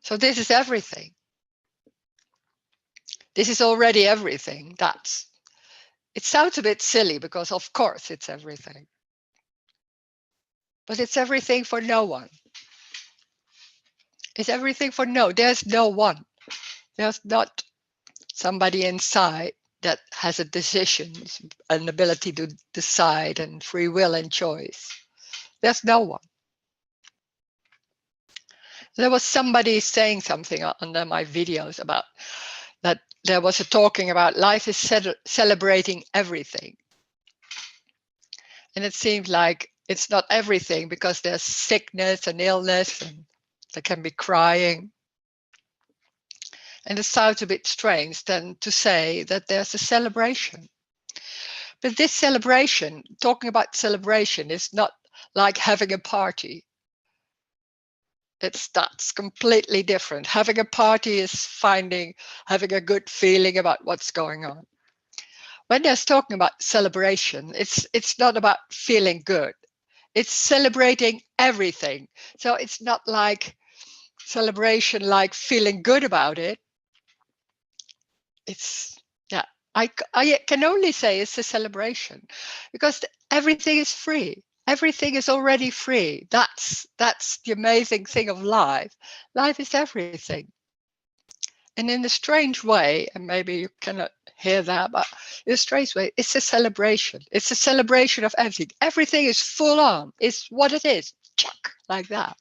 So this is everything. This is already everything. It sounds a bit silly because of course it's everything. But it's everything for no one. It's everything for there's no one. There's not somebody inside that has a decision, an ability to decide and free will and choice. There's no one. There was somebody saying something under my videos about that there was a talking about life is celebrating everything. And it seems like it's not everything because there's sickness and illness and there can be crying. And it sounds a bit strange then to say that there's a celebration. But this celebration, talking about celebration, is not like having a party. That's completely different. Having a party is having a good feeling about what's going on. When there's talking about celebration, it's not about feeling good. It's celebrating everything. So it's not like celebration, like feeling good about it. It's, yeah, I can only say it's a celebration because everything is free. Everything is already free. That's the amazing thing of life. Life is everything. And in a strange way, and maybe you cannot hear that, but in a strange way, it's a celebration. It's a celebration of everything. Everything is full on. It's what it is. Chuck, like that.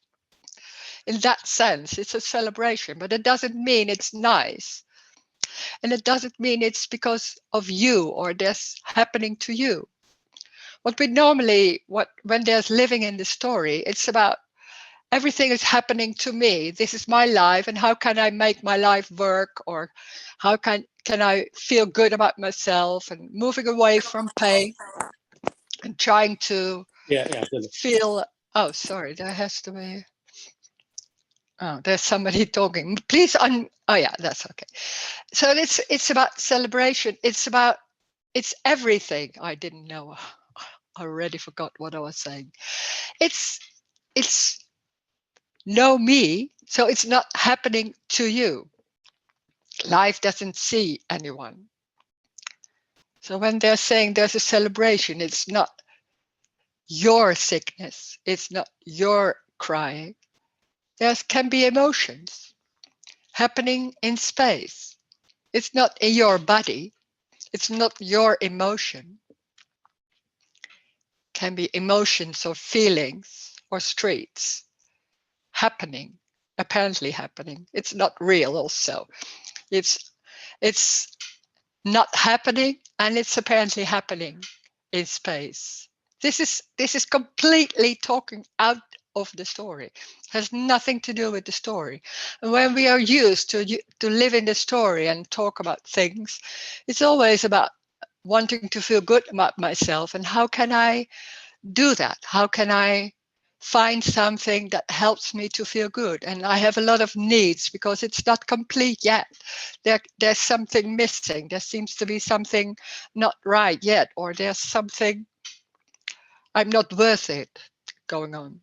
In that sense, it's a celebration, but it doesn't mean it's nice. And it doesn't mean it's because of you or this happening to you. What we normally, when there's living in the story, it's about everything is happening to me. This is my life, and how can I make my life work, or how can I feel good about myself, and moving away from pain and trying to feel. Oh, sorry, there has to be. Oh, there's somebody talking. Please oh yeah, that's okay. So it's about celebration. It's everything. I didn't know. I already forgot what I was saying. It's know me, so it's not happening to you. Life doesn't see anyone. So when they're saying there's a celebration, it's not your sickness. It's not your crying. There can be emotions happening in space. It's not in your body. It's not your emotion. Can be emotions or feelings or streets happening, apparently happening. It's not real also. It's not happening, and it's apparently happening in space. This is completely talking out of the story. It has nothing to do with the story. And when we are used to live in the story and talk about things, it's always about wanting to feel good about myself, and how can I do that? How can I find something that helps me to feel good? And I have a lot of needs because it's not complete yet. There's something missing. There seems to be something not right yet, or there's something I'm not worth it going on.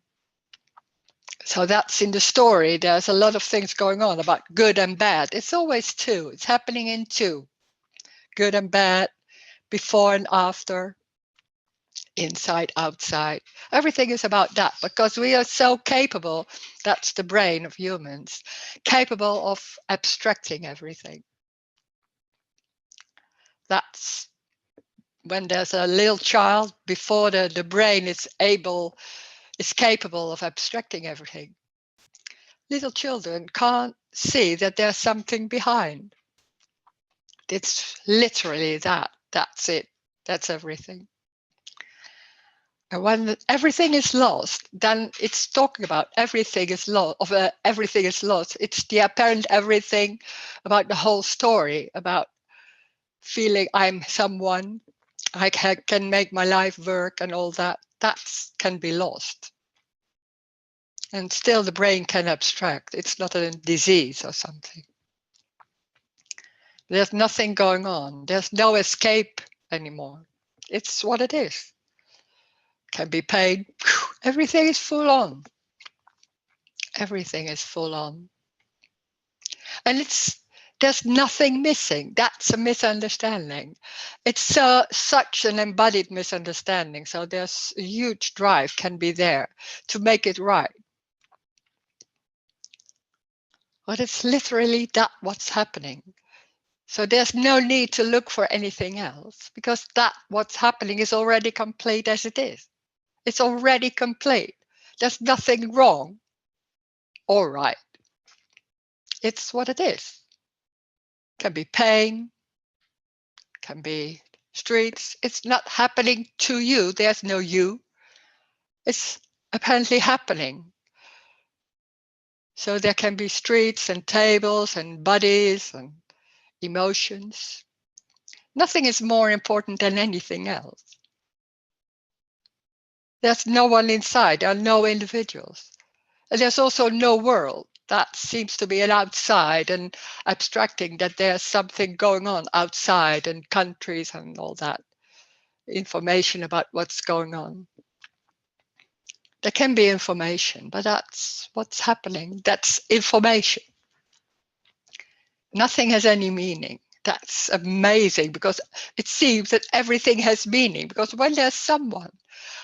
So that's in the story. There's a lot of things going on about good and bad. It's always two. It's happening in two. Good and bad, before and after, inside, outside. Everything is about that because we are so capable. That's the brain of humans, capable of abstracting everything. That's when there's a little child, before the brain is capable of abstracting everything. Little children can't see that there's something behind. It's literally that. That's it. That's everything. And when everything is lost, then it's talking about everything is lost. Everything is lost. It's the apparent everything about the whole story, about feeling I'm someone, I can make my life work and all that. That can be lost. And still the brain can abstract. It's not a disease or something. There's nothing going on. There's no escape anymore. It's what it is. Can be pain. Everything is full on. Everything is full on. And there's nothing missing. That's a misunderstanding. It's such an embodied misunderstanding. So there's a huge drive can be there to make it right. But it's literally that what's happening. So there's no need to look for anything else, because that what's happening is already complete as it is. It's already complete. There's nothing wrong or right. It's what it is. Can be pain, can be streets. It's not happening to you. There's no you. It's apparently happening. So there can be streets and tables and bodies and emotions. Nothing is more important than anything else. There's no one inside. There are no individuals. And there's also no world. That seems to be an outside, and abstracting that there's something going on outside and countries and all that information about what's going on. There can be information, but that's what's happening. That's information. Nothing has any meaning. That's amazing, because it seems that everything has meaning, because when there's someone,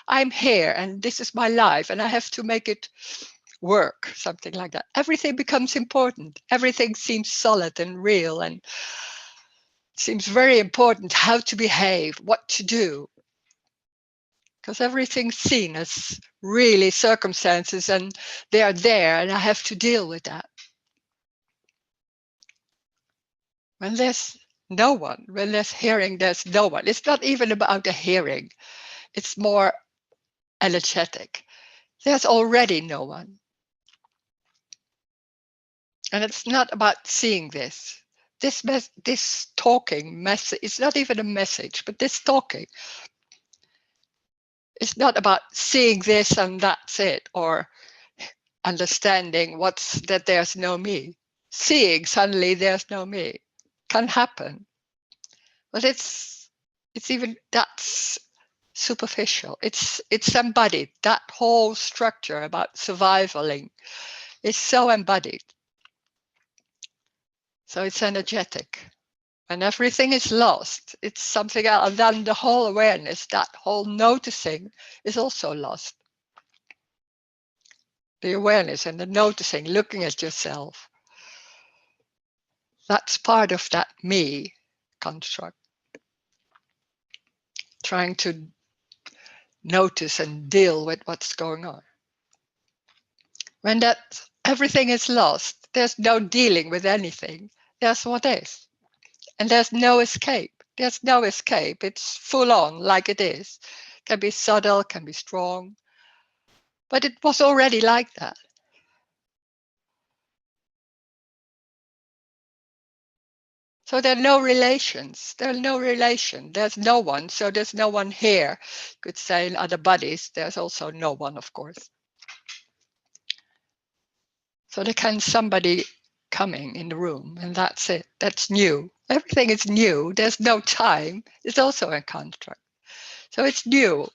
I'm here and this is my life and I have to make it work, something like that. Everything becomes important. Everything seems solid and real, and seems very important how to behave, what to do. Because everything's seen as really circumstances, and they are there and I have to deal with that. When there's no one, when there's hearing, there's no one. It's not even about a hearing. It's more energetic. There's already no one. And it's not about seeing this. This talking message, it's not even a message, but this talking, it's not about seeing this and that's it, or understanding that there's no me. Seeing suddenly there's no me can happen. But it's even, that's superficial. It's embodied. That whole structure about surviving is so embodied. So it's energetic. When everything is lost, it's something else. And then the whole awareness, that whole noticing, is also lost. The awareness and the noticing, looking at yourself, that's part of that me construct. Trying to notice and deal with what's going on. When everything is lost, there's no dealing with anything. There's what is. And there's no escape. There's no escape. It's full on like it is. Can be subtle, can be strong. But it was already like that. So there are no relations. There's no relation. There's no one. So there's no one here. You could say in other bodies, there's also no one, of course. So there can somebody coming in the room, and that's it. That's new. Everything is new. There's no time. It's also a construct. So it's new.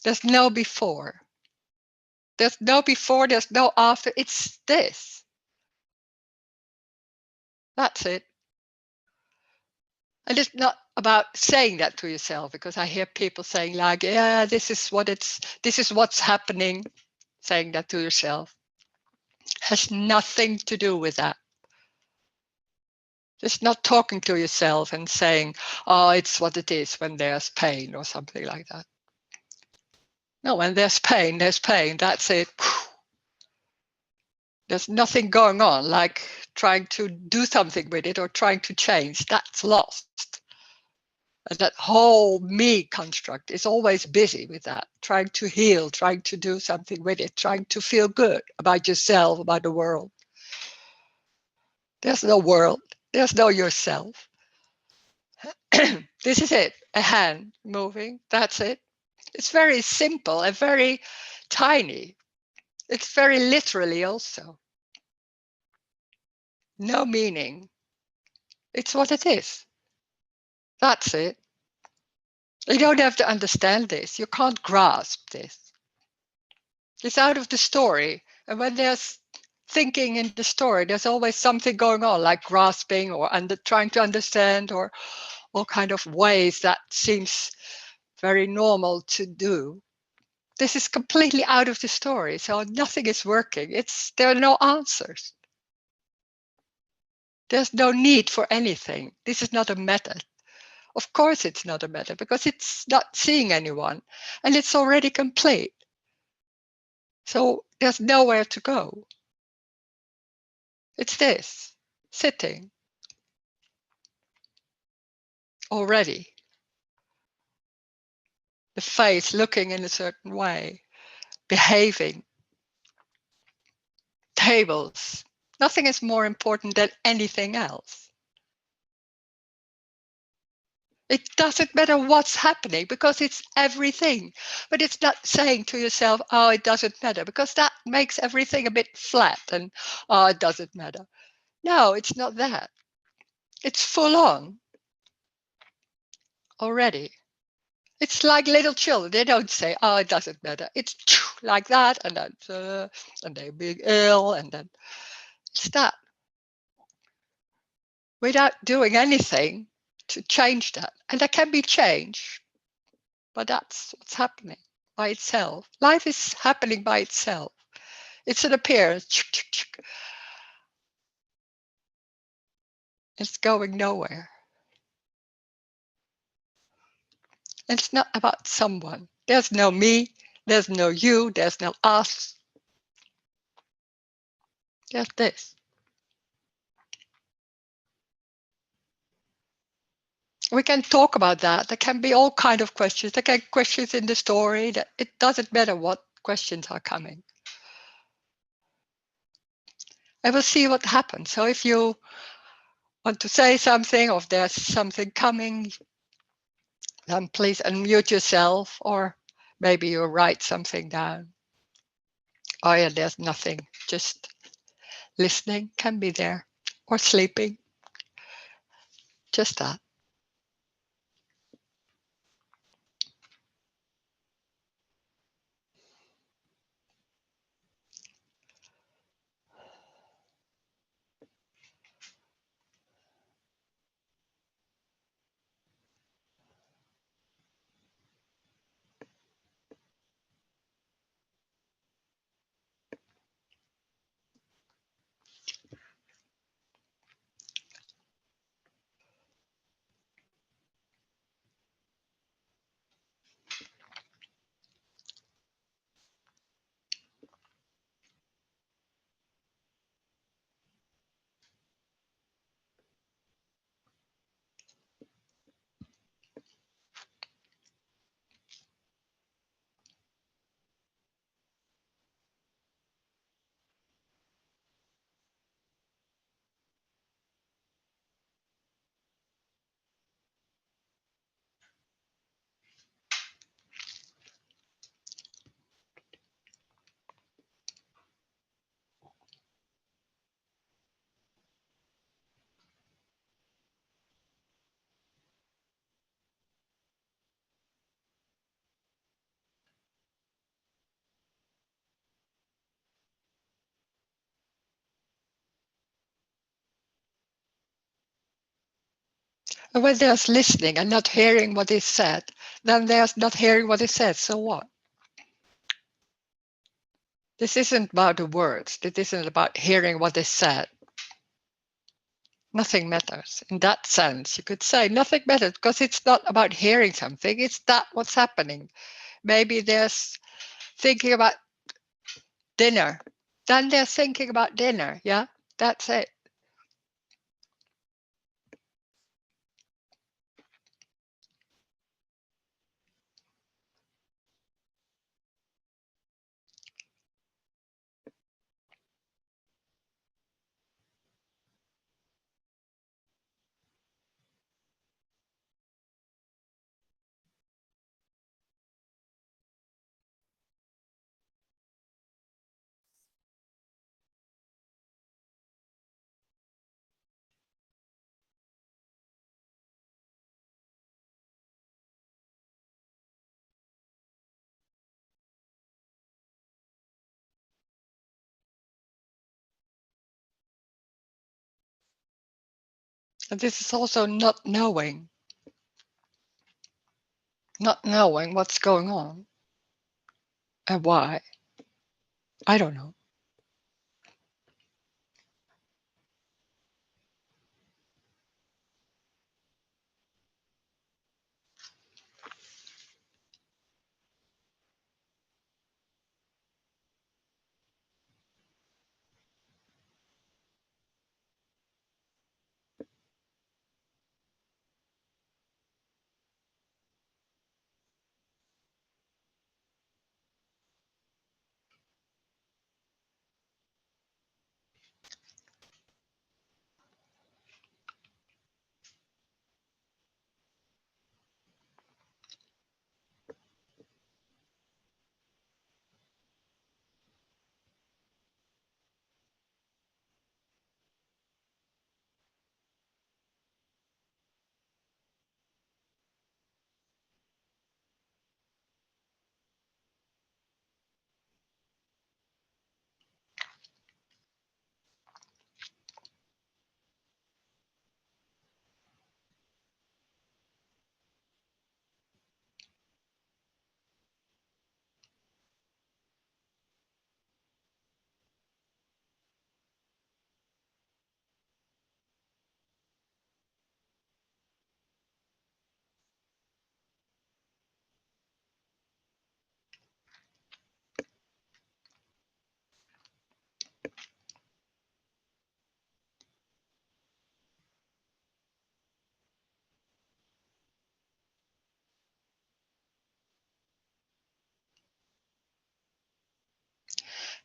There's no before. There's no before, there's no after. It's this. That's it. And it's not about saying that to yourself, because I hear people saying like, yeah, this is what's happening. Saying that to yourself has nothing to do with that. Just not talking to yourself and saying, oh, it's what it is when there's pain or something like that. No, when there's pain, there's pain. That's it. There's nothing going on like trying to do something with it or trying to change. That's lost. And that whole me construct is always busy with that, trying to heal, trying to do something with it, trying to feel good about yourself, about the world. There's no world. There's no yourself. This is it. A hand moving. That's it. It's very simple and very tiny. It's very literally also. No meaning. It's what it is. That's it. You don't have to understand this. You can't grasp this. It's out of the story. And when there's thinking in the story. There's always something going on, like grasping or trying to understand, or all kind of ways that seems very normal to do. This is completely out of the story, so nothing is working. There are no answers. There's no need for anything. This is not a method. Of course it's not a method, because it's not seeing anyone, and it's already complete. So there's nowhere to go. It's this, sitting, already. The face looking in a certain way, behaving. Tables. Nothing is more important than anything else. It doesn't matter what's happening, because it's everything. But it's not saying to yourself, oh, it doesn't matter, because that makes everything a bit flat and, oh, it doesn't matter. No, it's not that. It's full on already. It's like little children. They don't say, oh, it doesn't matter. It's like that, and then and they're being ill, and then it's that. Without doing anything to change that. And that can be changed, but that's what's happening by itself. Life is happening by itself. It's an appearance. It's going nowhere. It's not about someone. There's no me, there's no you, there's no us. There's this. We can talk about that. There can be all kind of questions. There can be questions in the story. That it doesn't matter what questions are coming. I will see what happens. So if you want to say something, or if there's something coming, then please unmute yourself, or maybe you write something down. Oh yeah, there's nothing. Just listening can be there, or sleeping. Just that. And when there's listening and not hearing what is said, then there's not hearing what is said. So what? This isn't about the words. This isn't about hearing what is said. Nothing matters. In that sense, you could say nothing matters, because it's not about hearing something. It's that what's happening. Maybe there's thinking about dinner. Then they're thinking about dinner. Yeah, that's it. And this is also not knowing what's going on and why. I don't know.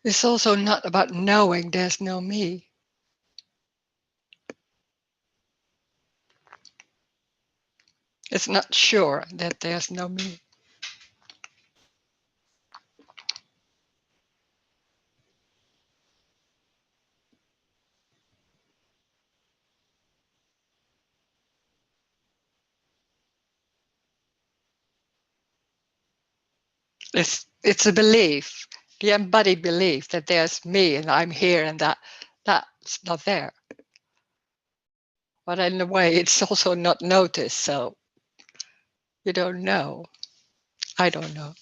It's also not about knowing there's no me. It's not sure that there's no me. It's a belief, the embodied belief that there's me and I'm here and that's not there. But in a way, it's also not noticed, so you don't know. I don't know.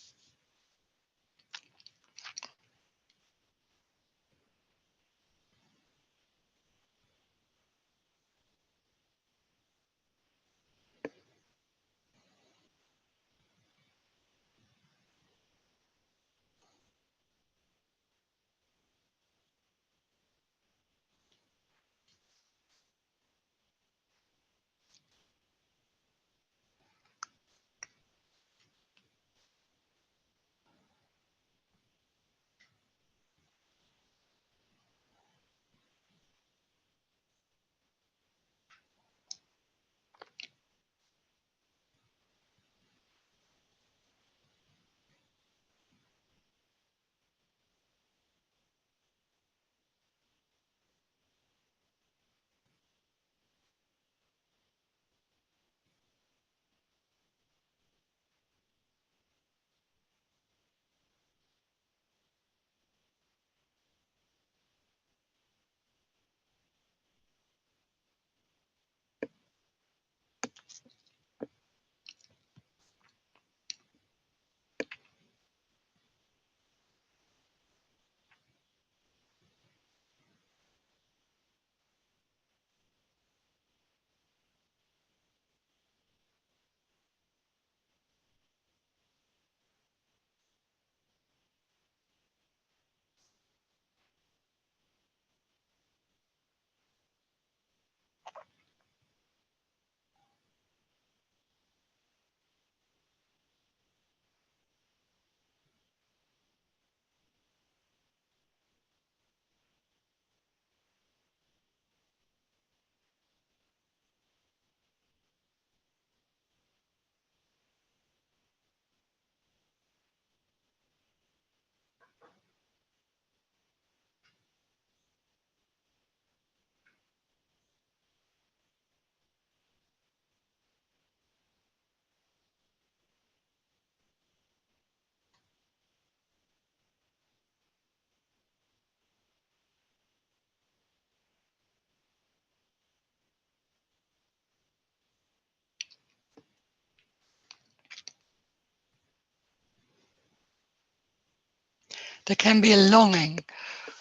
There can be a longing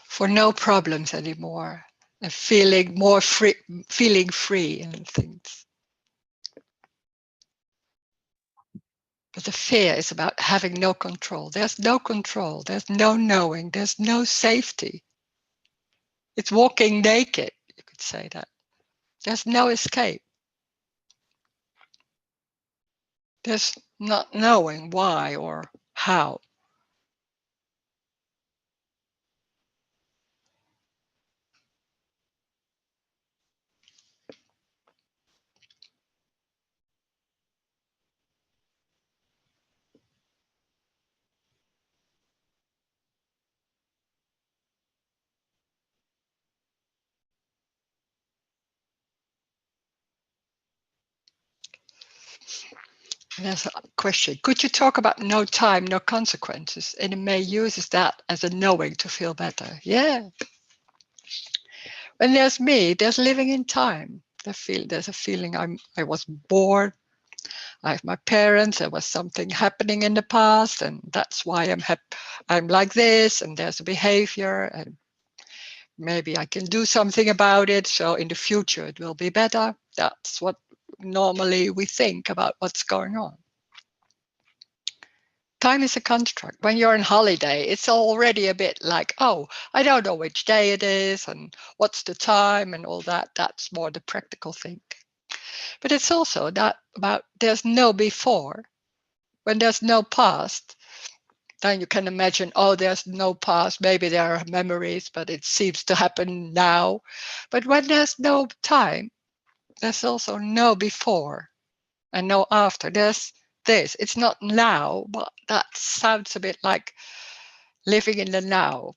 for no problems anymore, and feeling more free, feeling free and things. But the fear is about having no control. There's no control. There's no knowing. There's no safety. It's walking naked, you could say that. There's no escape. There's not knowing why or how. And there's a question. Could you talk about no time, no consequences? And it may uses that as a knowing to feel better. Yeah. When there's me, there's living in time. There's a feeling I was bored. I have my parents. There was something happening in the past, and that's why I'm like this. And there's a behavior, and maybe I can do something about it. So in the future, it will be better. That's what normally we think about what's going on. Time is a construct. When you're on holiday, it's already a bit like, oh, I don't know which day it is and what's the time and all that. That's more the practical thing. But it's also that about there's no before. When there's no past, then you can imagine, oh, there's no past. Maybe there are memories, but it seems to happen now. But when there's no time, there's also no before and no after. There's this. It's not now, but that sounds a bit like living in the now.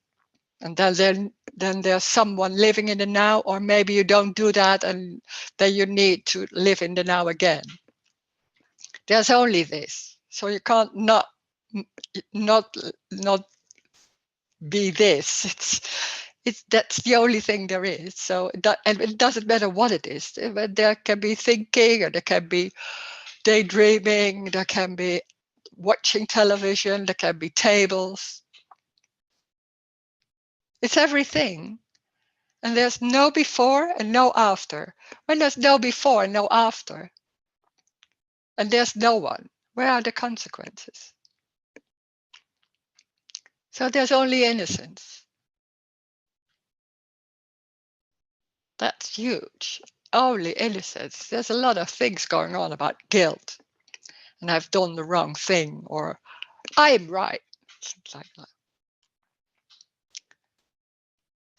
And then there's someone living in the now, or maybe you don't do that and then you need to live in the now again. There's only this. So you can't not not be this. It's that's the only thing there is. So and it doesn't matter what it is. There can be thinking, or there can be daydreaming, there can be watching television, there can be tables. It's everything. And there's no before and no after. When there's no before and no after, and there's no one, where are the consequences? So there's only innocence. That's huge. Only innocence. There's a lot of things going on about guilt, and I've done the wrong thing, or I'm right. Something like that.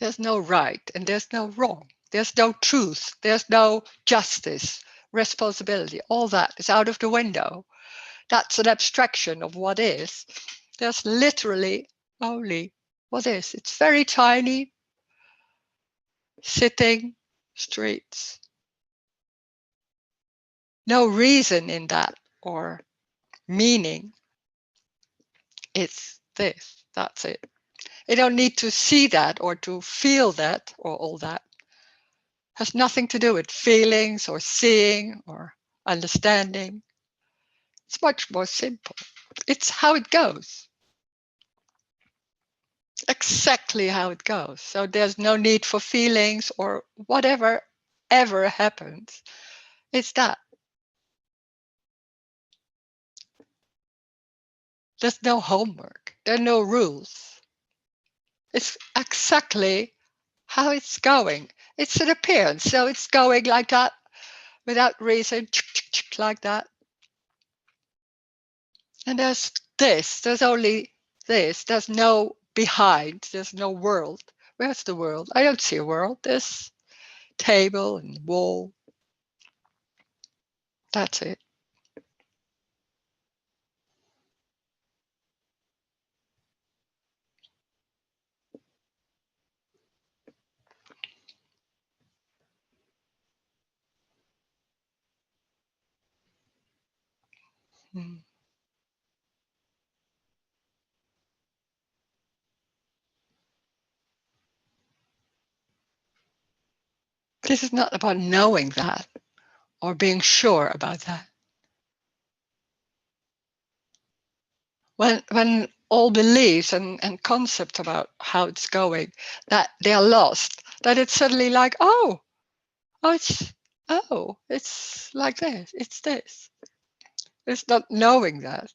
There's no right and there's no wrong. There's no truth. There's no justice, responsibility. All that is out of the window. That's an abstraction of what is. There's literally only what is. It's very tiny, sitting, streets. No reason in that or meaning. It's this. That's it. You don't need to see that or to feel that or all that. Has nothing to do with feelings or seeing or understanding. It's much more simple. It's how it goes. Exactly how it goes. So there's no need for feelings or whatever ever happens. It's that. There's no homework. There are no rules. It's exactly how it's going. It's an appearance. So it's going like that without reason, like that. And there's this. There's only this. There's no behind. There's no world. Where's the world? I don't see a world. There's table and wall. That's it. Mm. This is not about knowing that or being sure about that. When all beliefs and concepts about how it's going, that they are lost, that it's suddenly like, it's like this, it's this. It's not knowing that.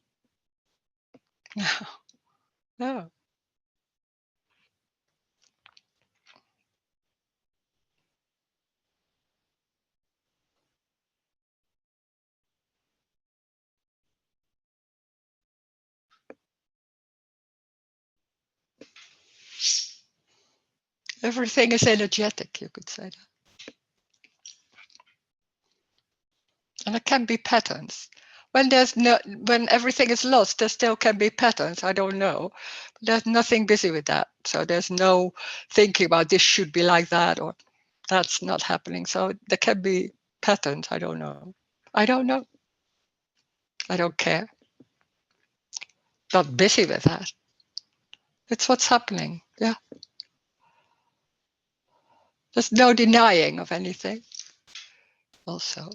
No, no. Everything is energetic, you could say that. And it can be patterns. When everything is lost, there still can be patterns. I don't know. But there's nothing busy with that. So there's no thinking about this should be like that or that's not happening. So there can be patterns. I don't know. I don't know. I don't care. Not busy with that. It's what's happening. Yeah. There's no denying of anything. Also.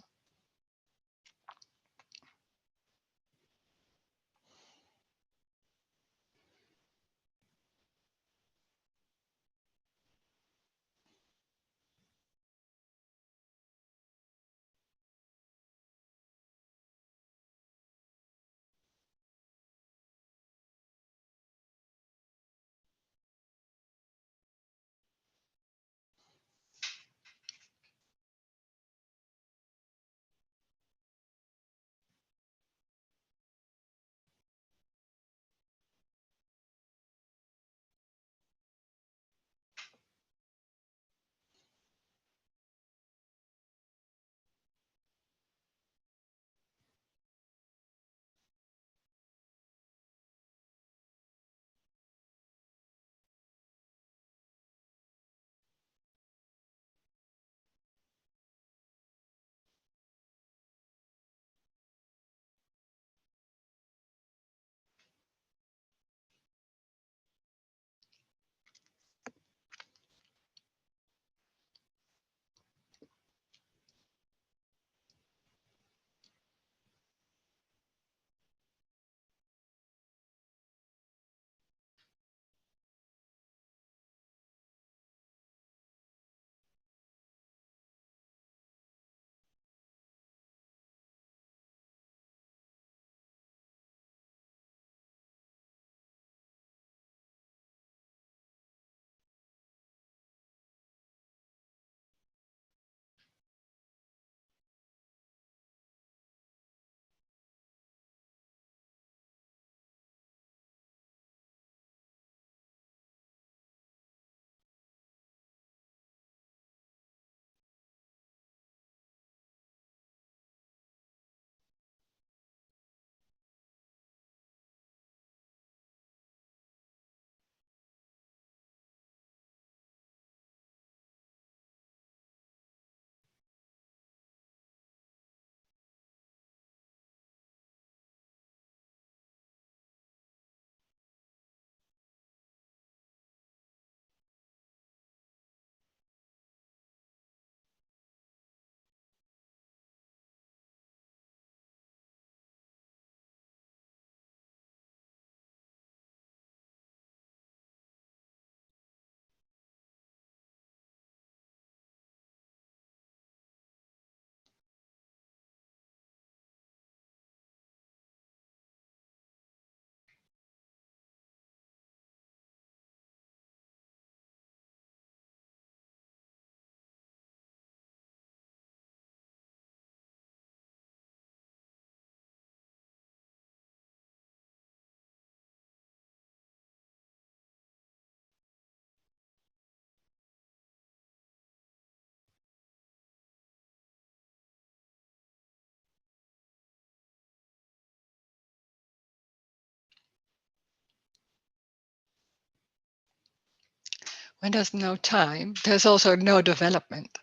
When there's no time, there's also no development.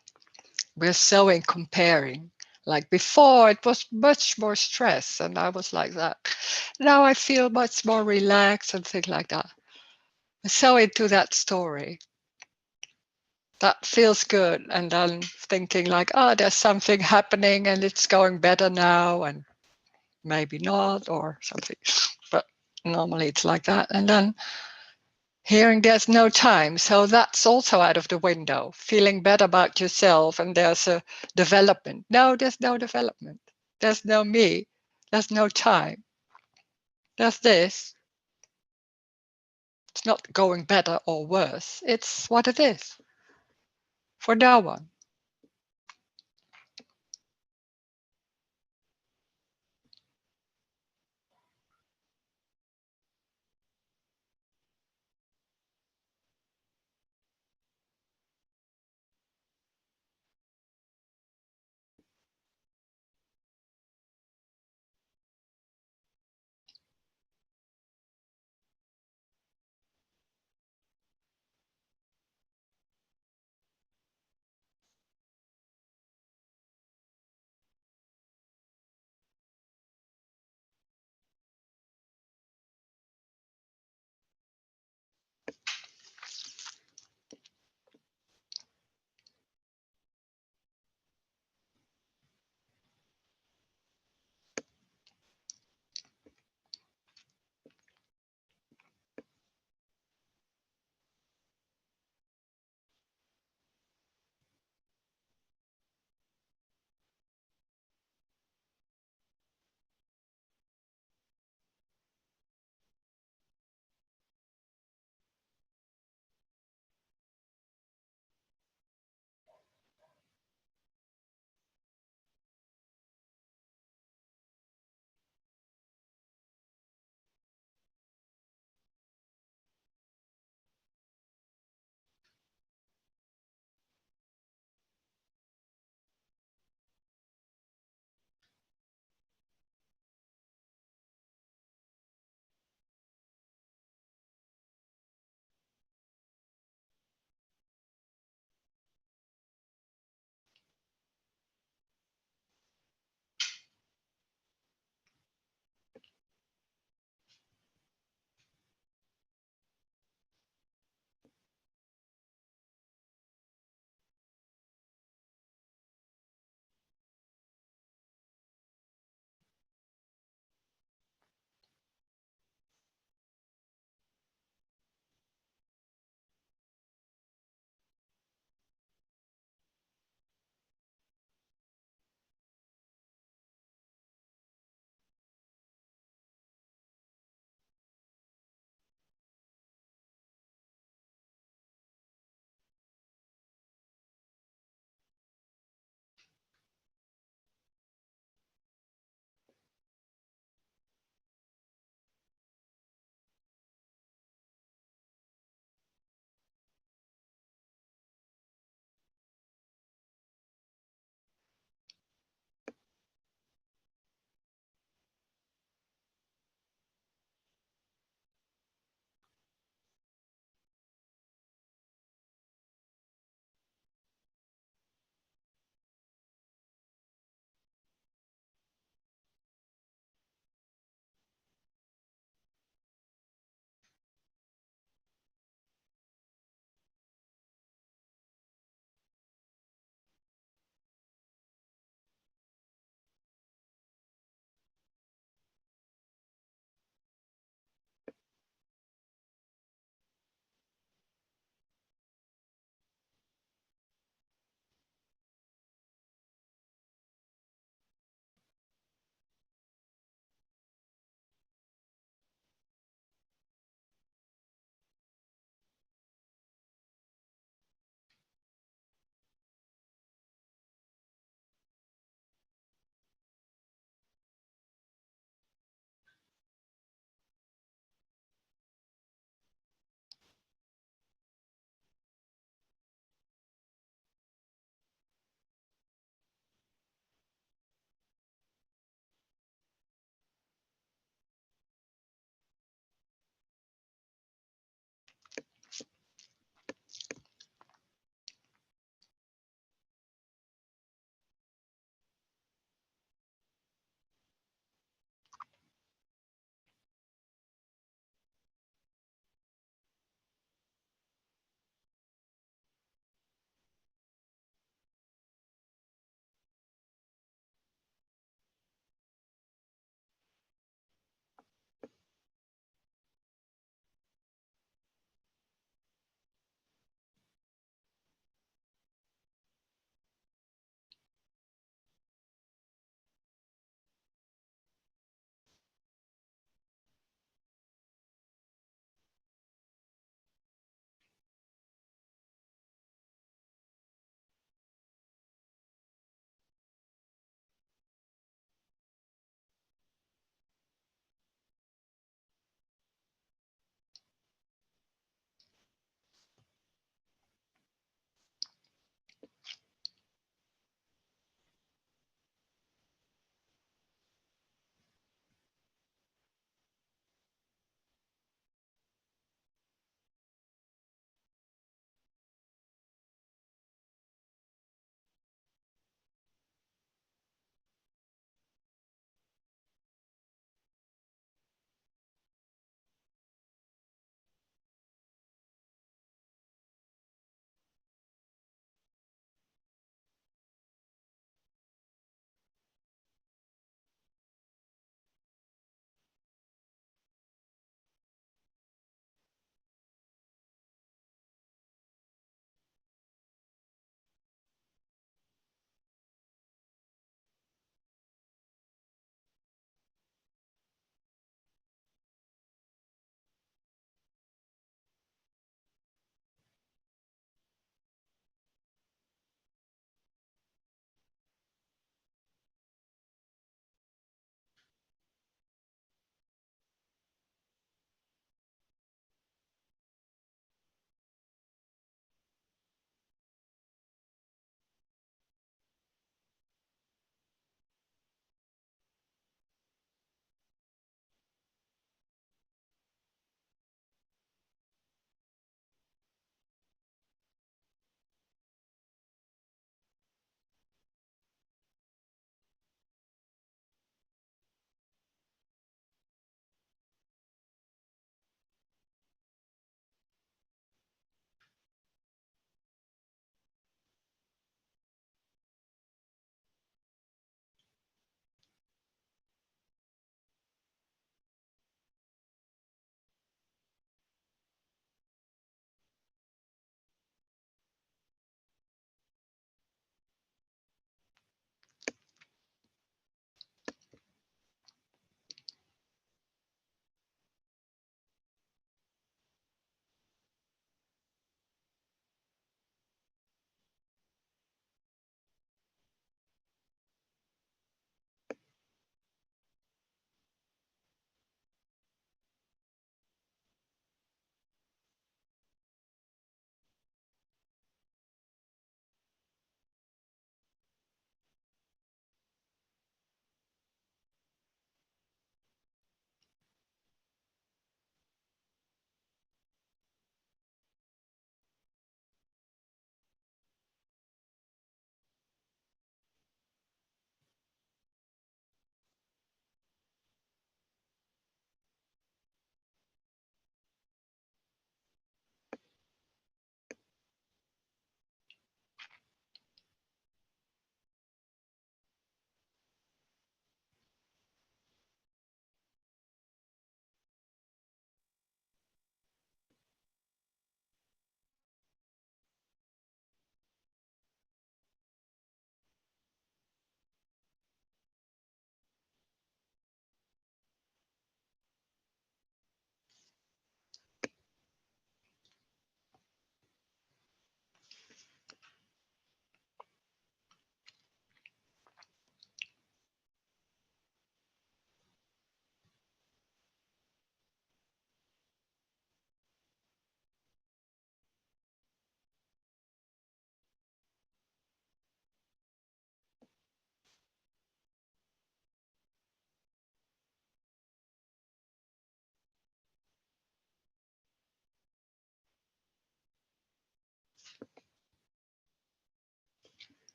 We're so in comparing. Like before, it was much more stress, and I was like that. Now I feel much more relaxed and things like that. I'm so into that story. That feels good. And then thinking like, oh, there's something happening and it's going better now, and maybe not, or something. But Normally it's like that. And then hearing there's no time. So that's also out of the window. Feeling bad about yourself and there's a development. No, there's no development. There's no me. There's no time. There's this. It's not going better or worse. It's what it is for no one.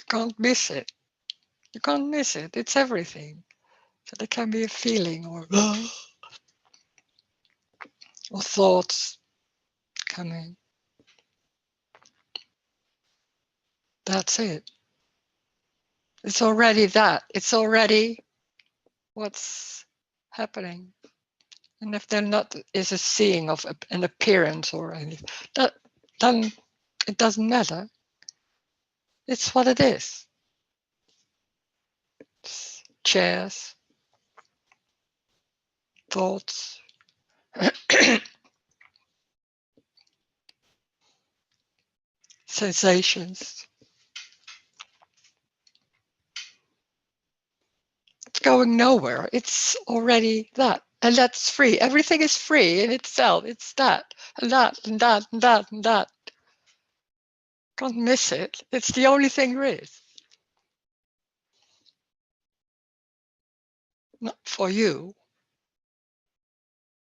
can't miss it. You can't miss it. It's everything. So there can be a feeling or thoughts coming. That's it. It's already that. It's already what's happening. And if there not is a seeing of an appearance or anything, then it doesn't matter. It's what it is. It's chairs, thoughts, sensations. It's going nowhere. It's already that. And that's free. Everything is free in itself. It's that and that and that and that and that. Can't miss it. It's the only thing there is. Not for you.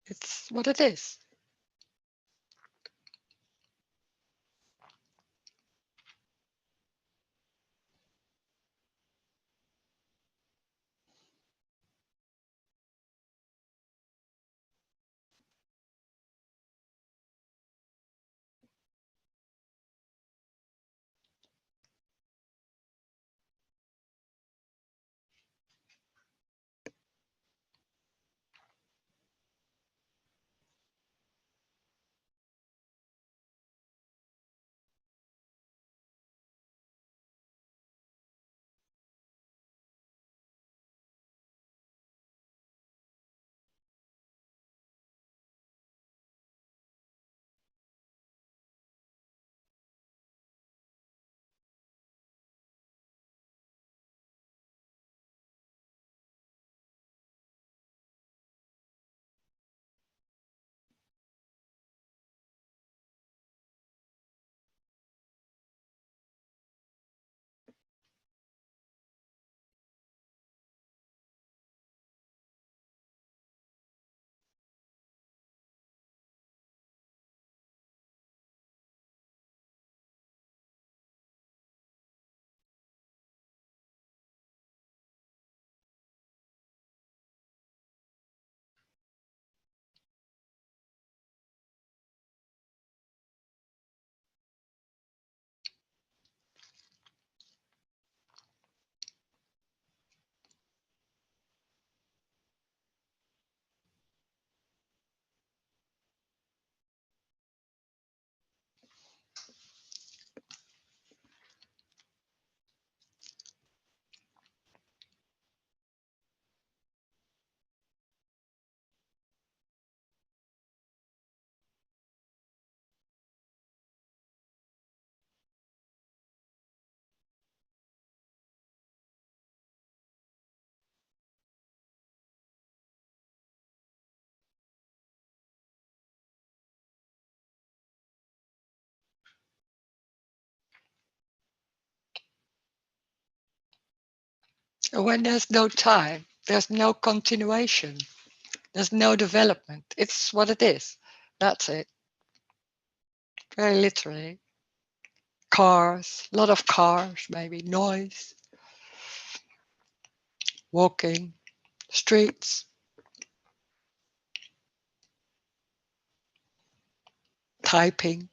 It's what it is. And when there's no time, there's no continuation, there's no development. It's what it is. That's it. Very literally. Cars, a lot of cars, maybe noise, walking, streets, typing.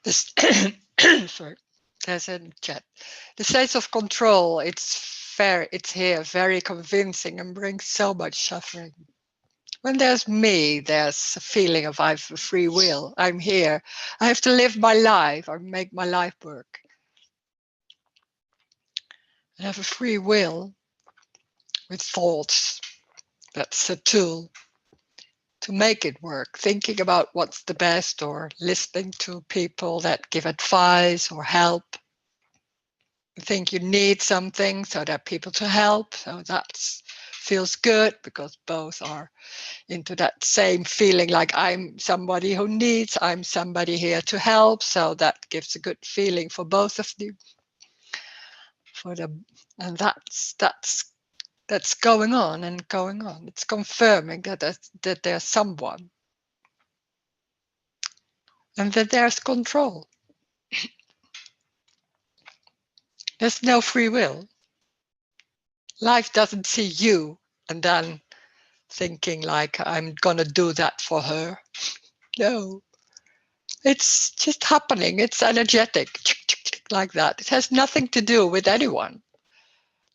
This, sorry, there's a chat. The sense of control, it's here, very convincing and brings so much suffering. When there's me, there's a feeling of I have a free will. I'm here. I have to live my life or make my life work. I have a free will with thoughts. That's a tool to make it work. Thinking about what's the best or listening to people that give advice or help. You think you need something, so there are people to help. So that feels good because both are into that same feeling like I'm somebody who needs, I'm somebody here to help. So that gives a good feeling for both of you. And that's going on and going on. It's confirming that there's someone and that there's control. There's no free will. Life doesn't see you and then thinking like I'm gonna do that for her. No, it's just happening. It's energetic like that. It has nothing to do with anyone.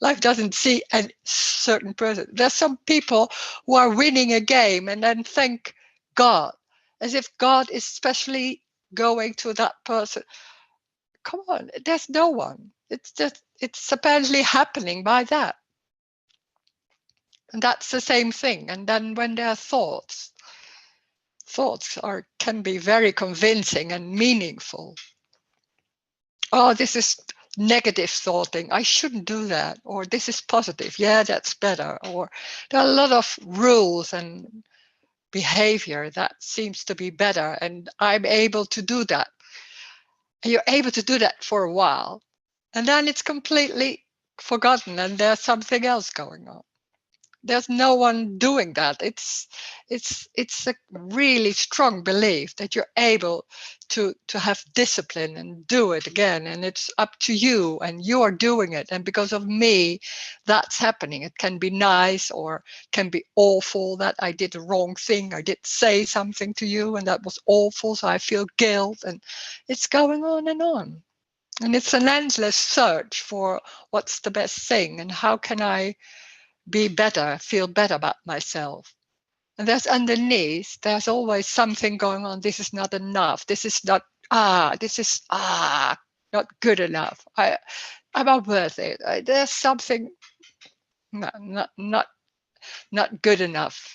Life doesn't see a certain person. There's some people who are winning a game and then thank God, as if God is specially going to that person. Come on, there's no one. It's apparently happening by that. And that's the same thing. And then when there are thoughts can be very convincing and meaningful. Oh, this is negative thoughting. I shouldn't do that. Or this is positive. Yeah, that's better. Or there are a lot of rules and behavior that seems to be better. And I'm able to do that. And you're able to do that for a while. And then it's completely forgotten and there's something else going on. There's no one doing that. It's a really strong belief that you're able to have discipline and do it again, and it's up to you and you're doing it, and because of me that's happening. It can be nice or can be awful that I did the wrong thing. I did say something to you and that was awful, so I feel guilt, and it's going on and on. And it's an endless search for what's the best thing and how can I be better, feel better about myself. And there's underneath, there's always something going on. This is not enough. This is not, this is, not good enough. I'm not worth it. There's something not good enough.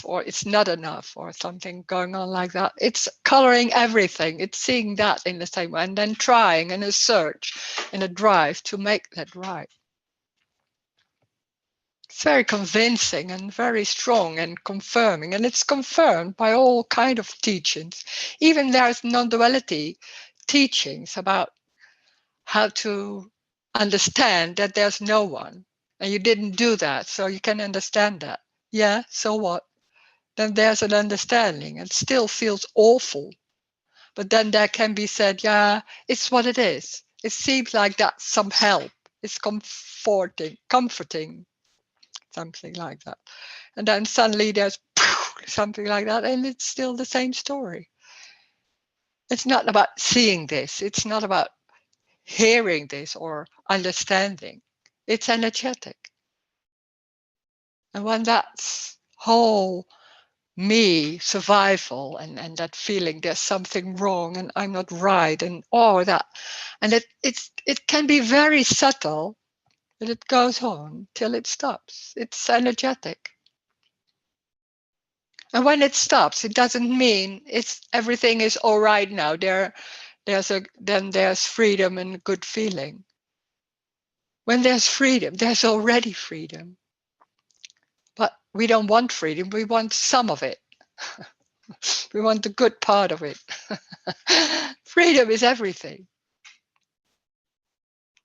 Or it's not enough, or something going on like that. It's coloring everything. It's seeing that in the same way and then trying in a search, in a drive to make that right. It's very convincing and very strong and confirming, and it's confirmed by all kind of teachings. Even there's non-duality teachings about how to understand that there's no one, and you didn't do that, so you can understand that. Yeah, so what? Then there's an understanding. It still feels awful, but then there can be said, yeah, it's what it is. It seems like that's some help. It's comforting, something like that. And then suddenly there's something like that, and it's still the same story. It's not about seeing this. It's not about hearing this or understanding. It's energetic. And when that's whole me, survival, and that feeling there's something wrong and I'm not right, and all that, and it can be very subtle, but it goes on till it stops. It's energetic. And when it stops, it doesn't mean it's everything is all right now. Then there's freedom and good feeling. When there's freedom, there's already freedom. But we don't want freedom. We want some of it. We want the good part of it. Freedom is everything.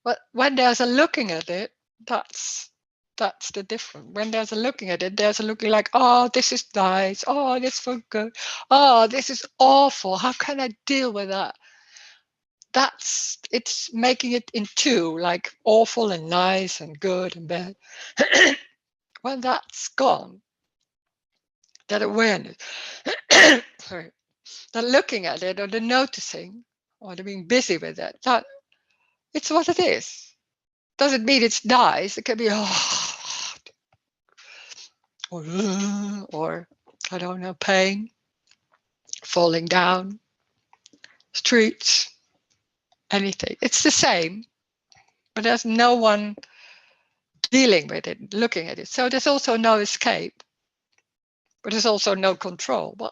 But when there's a looking at it, that's the difference. When there's a looking at it, there's a looking like, oh, this is nice. Oh, this feels good. Oh, this is awful. How can I deal with that? It's making it in two, like awful and nice and good and bad. When that's gone, that awareness, sorry, the looking at it or the noticing, or they're being busy with it. That it's what it is. Doesn't mean it's nice. It can be or or I don't know, pain, falling down, streets, anything. It's the same, but there's no one dealing with it, looking at it. So there's also no escape, but there's also no control. But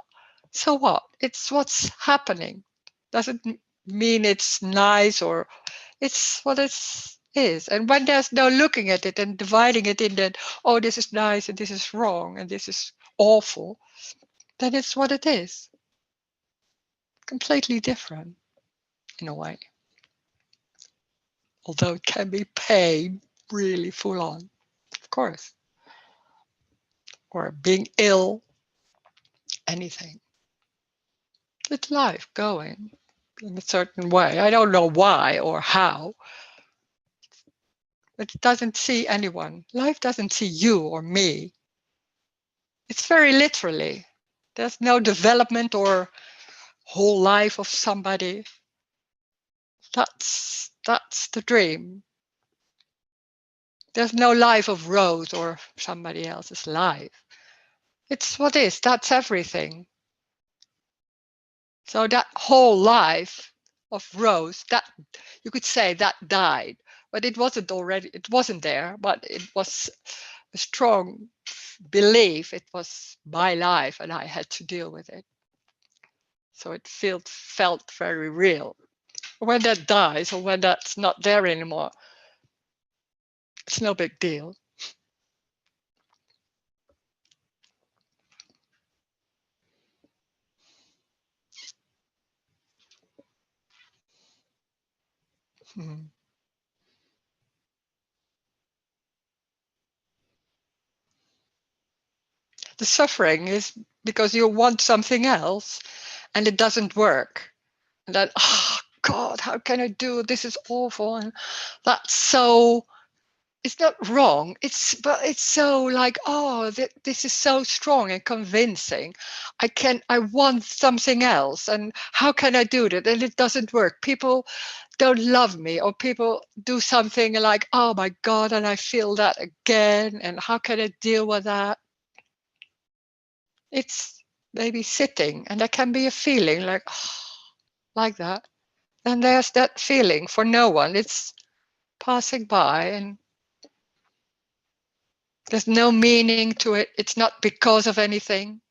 so what? It's what's happening. Doesn't mean it's nice or it's what it is. And when there's no looking at it and dividing it in that, oh, this is nice and this is wrong and this is awful, then it's what it is. Completely different in a way. Although it can be pain, really full on, of course, or being ill, anything. It's life going in a certain way. I don't know why or how, but it doesn't see anyone. Life doesn't see you or me. It's very literally. There's no development or whole life of somebody. That's the dream. There's no life of Rose or somebody else's life. It's what is. That's everything. So that whole life of Rose, that you could say that died, but it wasn't there, but it was a strong belief it was my life and I had to deal with it. So it felt very real. When that dies or when that's not there anymore, it's no big deal. Hmm. The suffering is because you want something else and it doesn't work. And then, oh God, how can I do it? This is awful. And that's so, it's not wrong. But it's so like, oh, this is so strong and convincing. I want something else. And how can I do that? And it doesn't work. People don't love me, or people do something like, oh my God, and I feel that again. And how can I deal with that? It's maybe sitting, and there can be a feeling like, oh, like that. And there's that feeling for no one. It's passing by, and there's no meaning to it. It's not because of anything.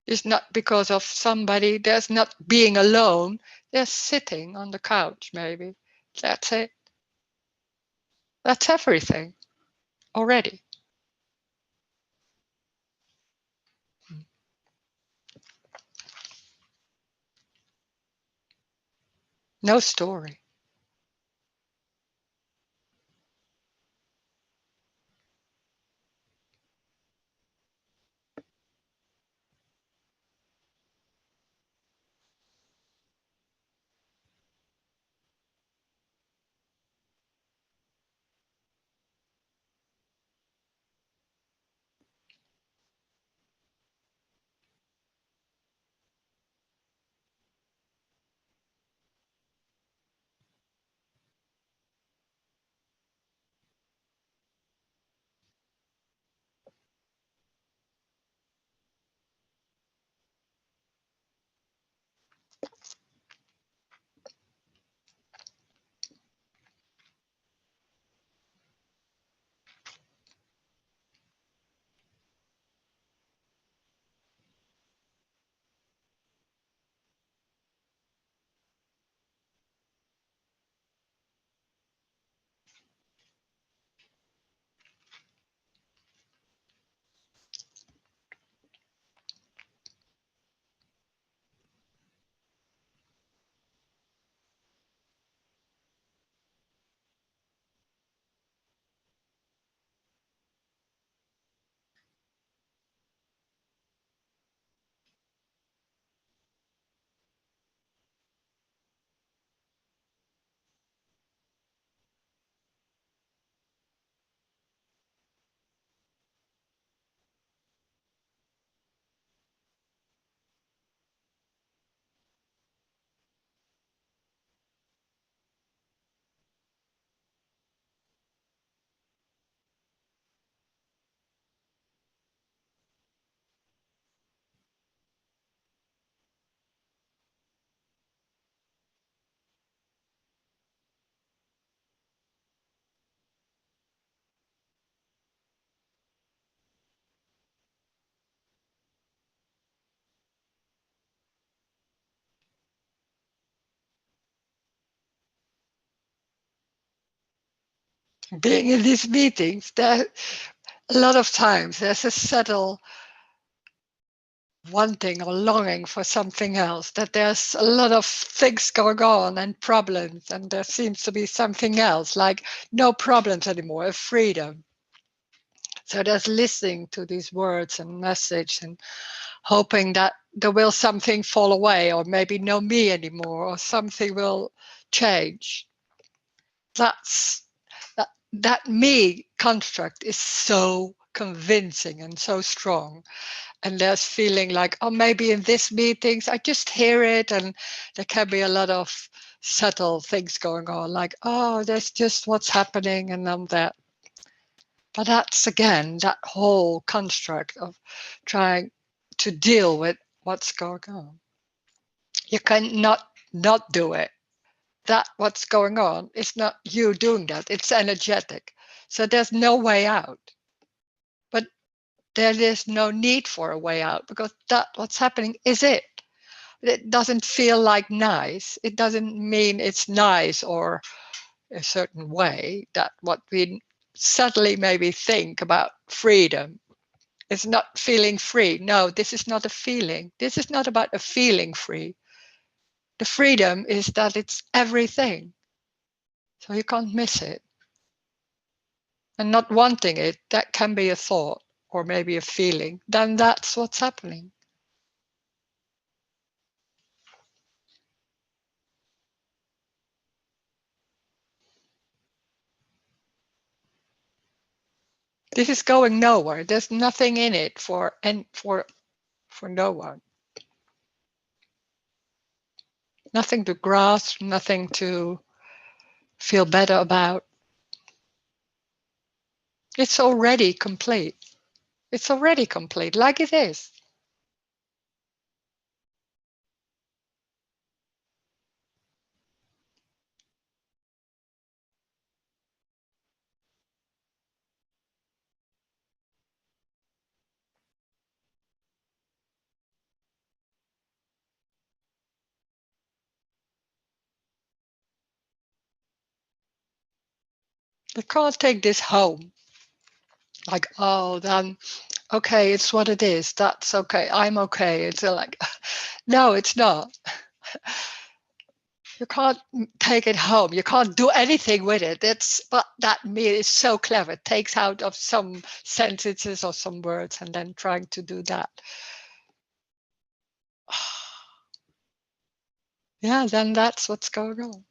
It's not because of somebody. There's not being alone. They're sitting on the couch, maybe. That's it. That's everything already. No story. Being in these meetings, there a lot of times there's a subtle wanting or longing for something else, that there's a lot of things going on and problems, and there seems to be something else, like no problems anymore, a freedom. So there's listening to these words and message and hoping that there will something fall away, or maybe no me anymore, or something will change. That's that me construct is so convincing and so strong. And there's feeling like, oh, maybe in this meetings I just hear it, and there can be a lot of subtle things going on, like, oh, that's just what's happening, and I'm that. But that's again that whole construct of trying to deal with what's going on. You cannot not do it. That what's going on is not you doing that, it's energetic. So there's no way out. But there is no need for a way out, because that what's happening is it. It doesn't feel like nice. It doesn't mean it's nice or a certain way, that what we subtly maybe think about freedom is not feeling free. No, this is not a feeling. This is not about a feeling free. The freedom is that it's everything. So you can't miss it. And not wanting it, that can be a thought or maybe a feeling. Then that's what's happening. This is going nowhere. There's nothing in it for no one. Nothing to grasp, nothing to feel better about. It's already complete. It's already complete, like it is. You can't take this home. Like, oh, then, okay, it's what it is. That's okay. I'm okay. It's like, no, it's not. You can't take it home. You can't do anything with it. That's what that means. Is so clever. It takes out of some sentences or some words and then trying to do that. Yeah, then that's what's going on.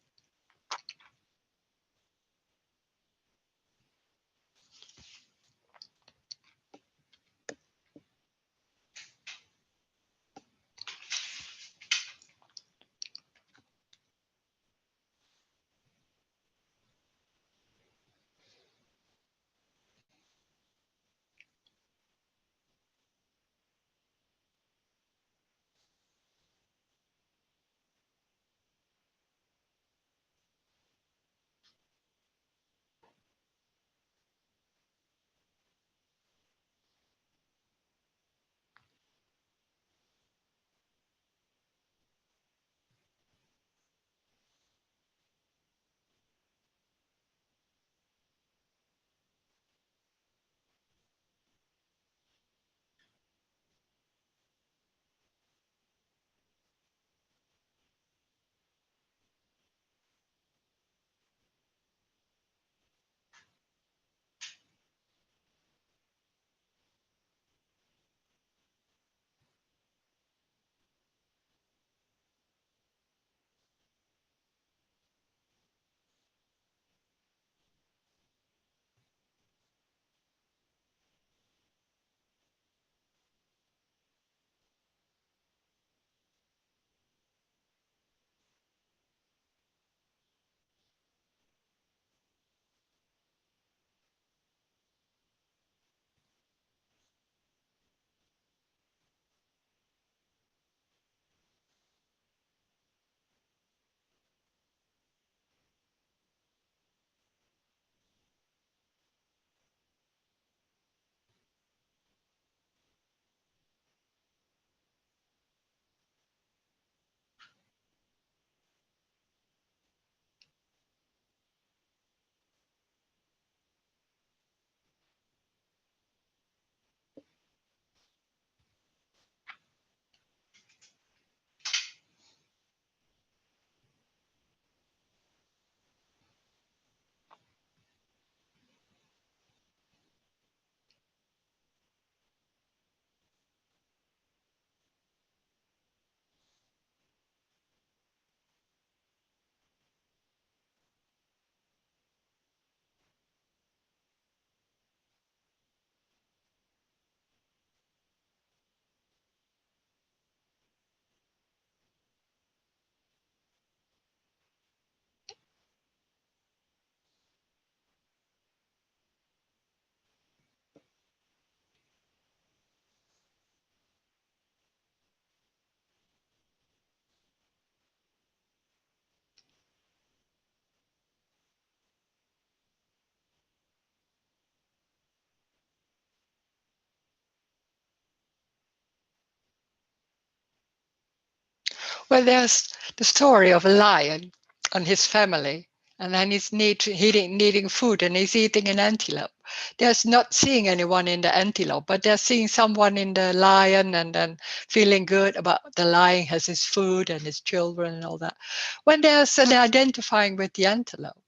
Well, there's the story of a lion and his family, and then he's needing food, and he's eating an antelope. There's not seeing anyone in the antelope, but they're seeing someone in the lion, and then feeling good about the lion has his food and his children and all that. When there's an identifying with the antelope,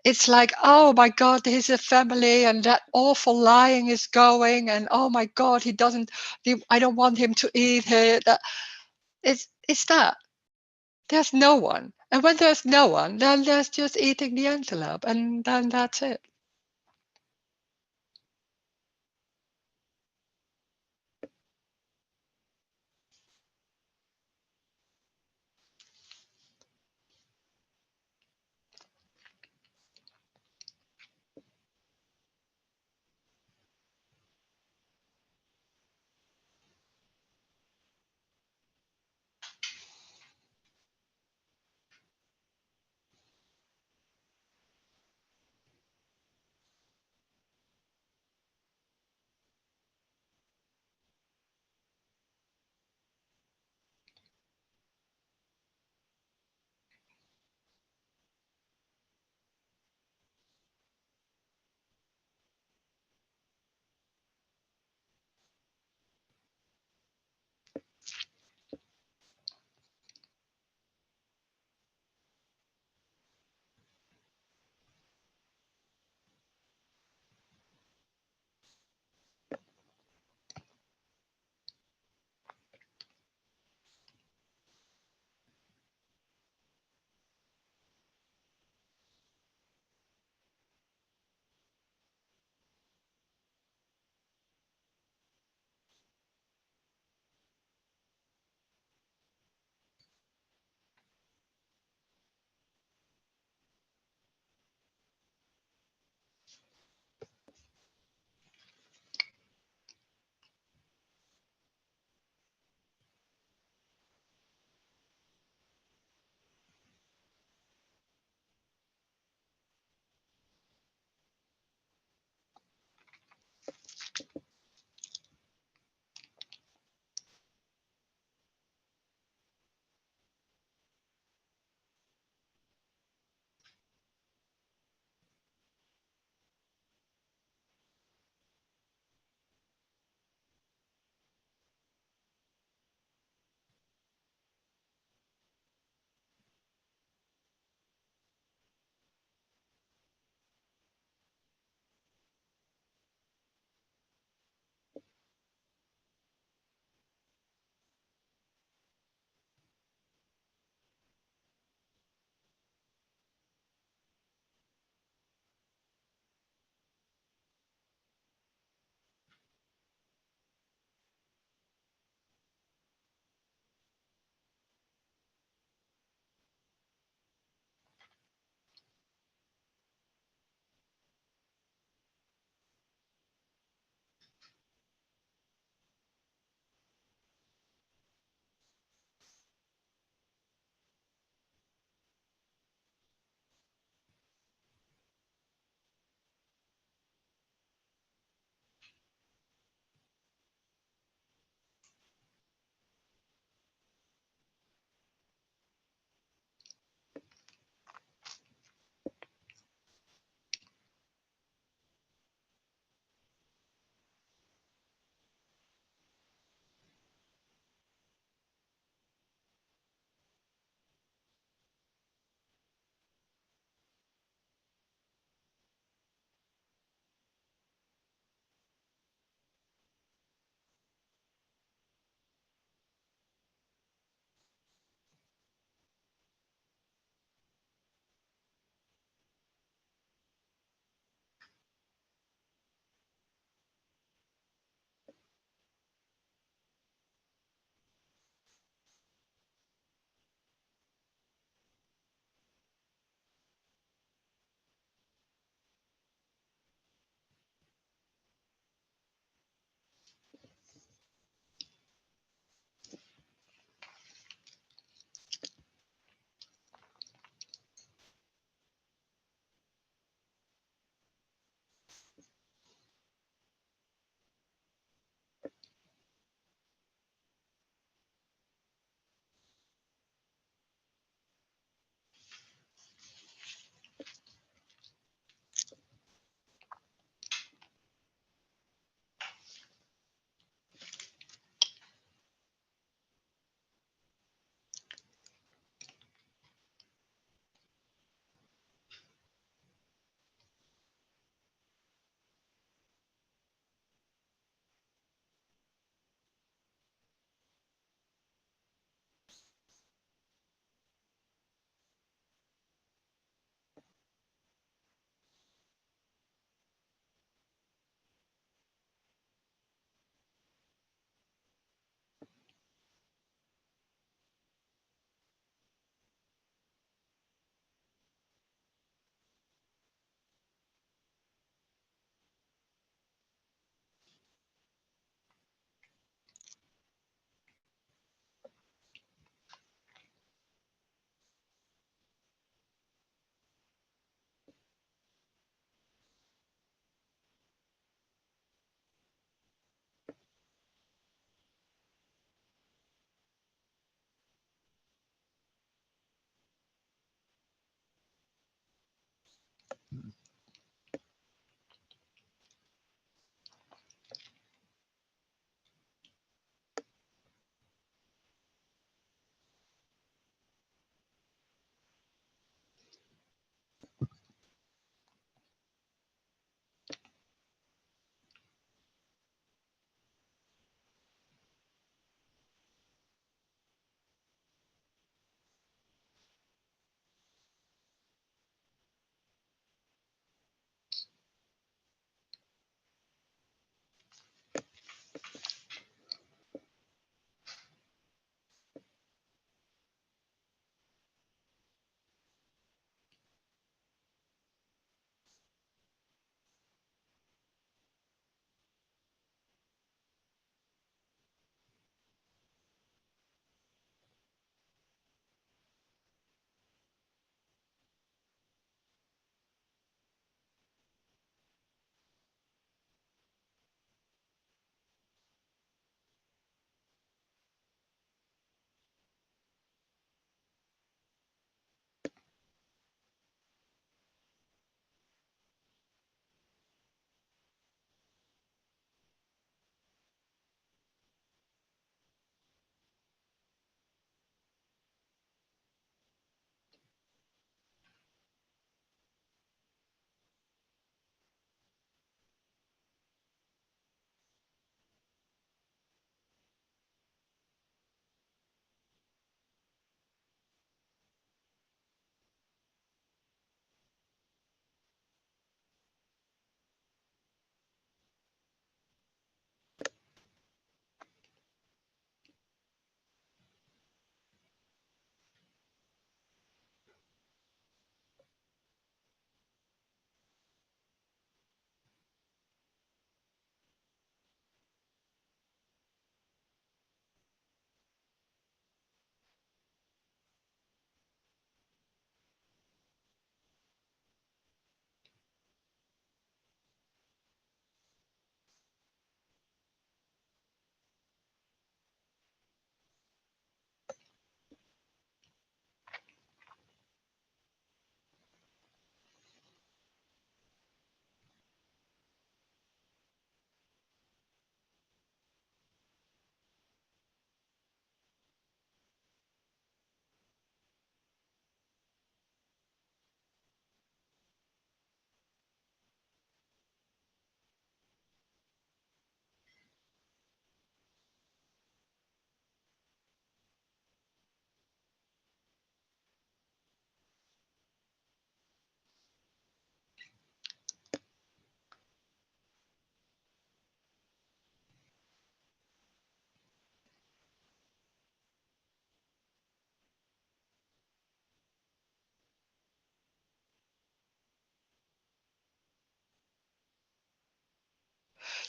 it's like, oh my God, there's a family, and that awful lion is going, and oh my God, I don't want him to eat it. It's that. There's no one. And when there's no one, then there's just eating the antelope, and then that's it.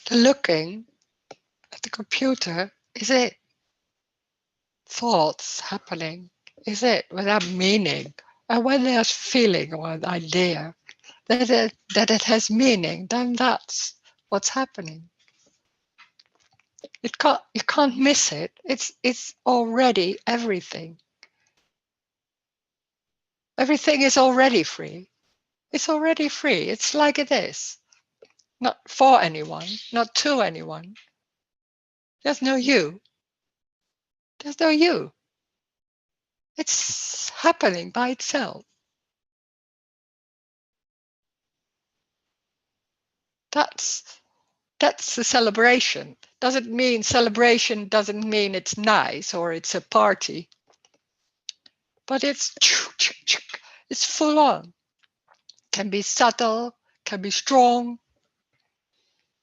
The looking at the computer, is it thoughts happening? Is it without meaning? And when there's feeling or an idea that it has meaning, then that's what's happening. You can't miss it. It's already everything. Everything is already free. It's already free. It's like it is. Not for anyone, not to anyone. There's no you. There's no you. It's happening by itself. That's the celebration. Doesn't mean celebration doesn't mean it's nice or it's a party. But it's full on. Can be subtle, can be strong,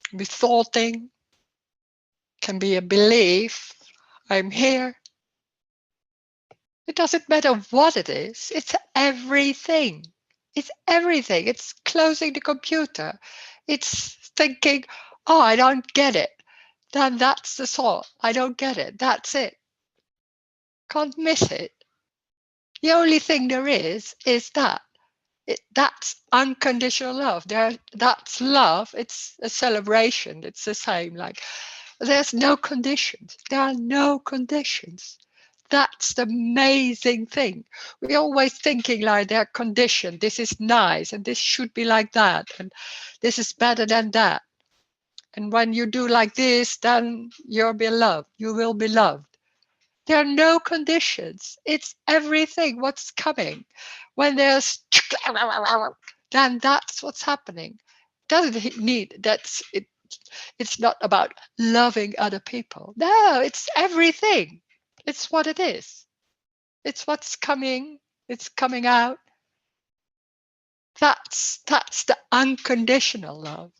can be thoughting, can be a belief. I'm here. It doesn't matter what it is. It's everything. It's everything. It's closing the computer. It's thinking, oh, I don't get it. Then that's the thought. I don't get it. That's it. Can't miss it. The only thing there is that. That's unconditional love. That's love. It's a celebration. It's the same. Like there's no conditions. There are no conditions. That's the amazing thing. We're always thinking like they're conditioned. This is nice, and this should be like that, and this is better than that. And when you do like this, then you're beloved. You will be loved. There are no conditions. It's everything what's coming. When there's then that's what's happening. Doesn't need that's it. It's not about loving other people. No, it's everything. It's what it is. It's what's coming. It's coming out. That's the unconditional love.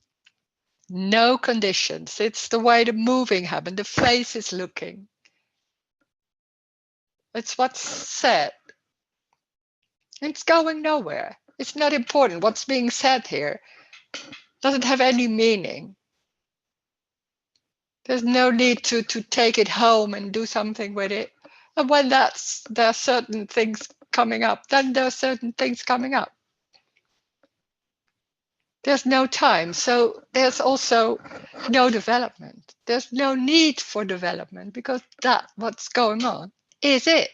No conditions. It's the way the moving happens. The face is looking. It's what's said. It's going nowhere. It's not important. What's being said here doesn't have any meaning. There's no need to take it home and do something with it. And when there are certain things coming up, then there are certain things coming up. There's no time. So there's also no development. There's no need for development because that what's going on is it.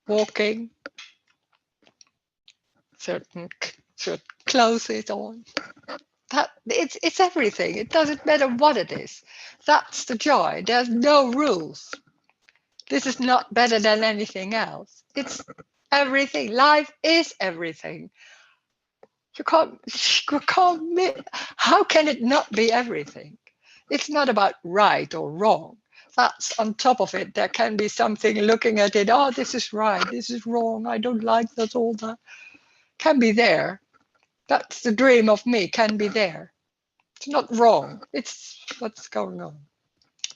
Walking, certain clothes is on. That it's everything. It doesn't matter what it is. That's the joy. There's no rules. This is not better than anything else. It's everything. Life is everything. You can't. How can it not be everything? It's not about right or wrong. That's on top of it. There can be something looking at it. Oh, this is right. This is wrong. I don't like that. All that can be there. That's the dream of me. Can be there. It's not wrong. It's what's going on.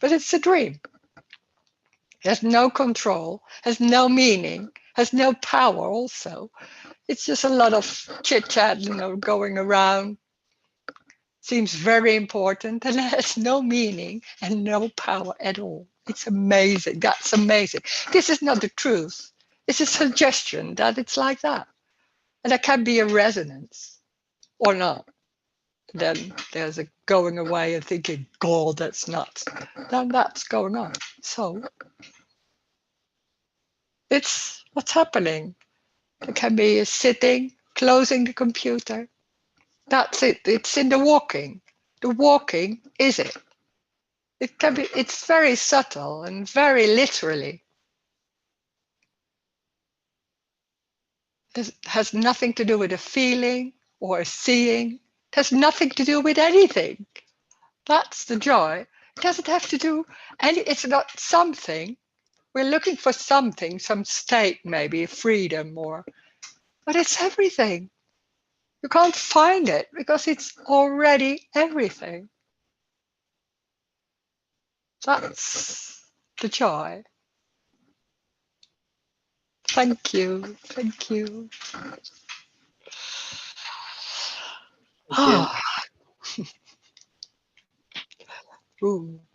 But it's a dream. Has no control, has no meaning, has no power also. It's just a lot of chit-chat, going around. Seems very important and has no meaning and no power at all. It's amazing. That's amazing. This is not the truth. It's a suggestion that it's like that. And there can be a resonance or not. Then there's a going away and thinking, God, that's nuts. Then that's going on. So it's what's happening. There can be a sitting, closing the computer. That's it. It's in the walking. The walking is it. It can be. It's very subtle and very literally. It has nothing to do with a feeling or a seeing. It has nothing to do with anything. That's the joy. It doesn't have to do any. It's not something. We're looking for something, some state, maybe freedom, but it's everything. You can't find it because it's already everything. That's the joy. Thank you. Thank you. Thank you. Ooh.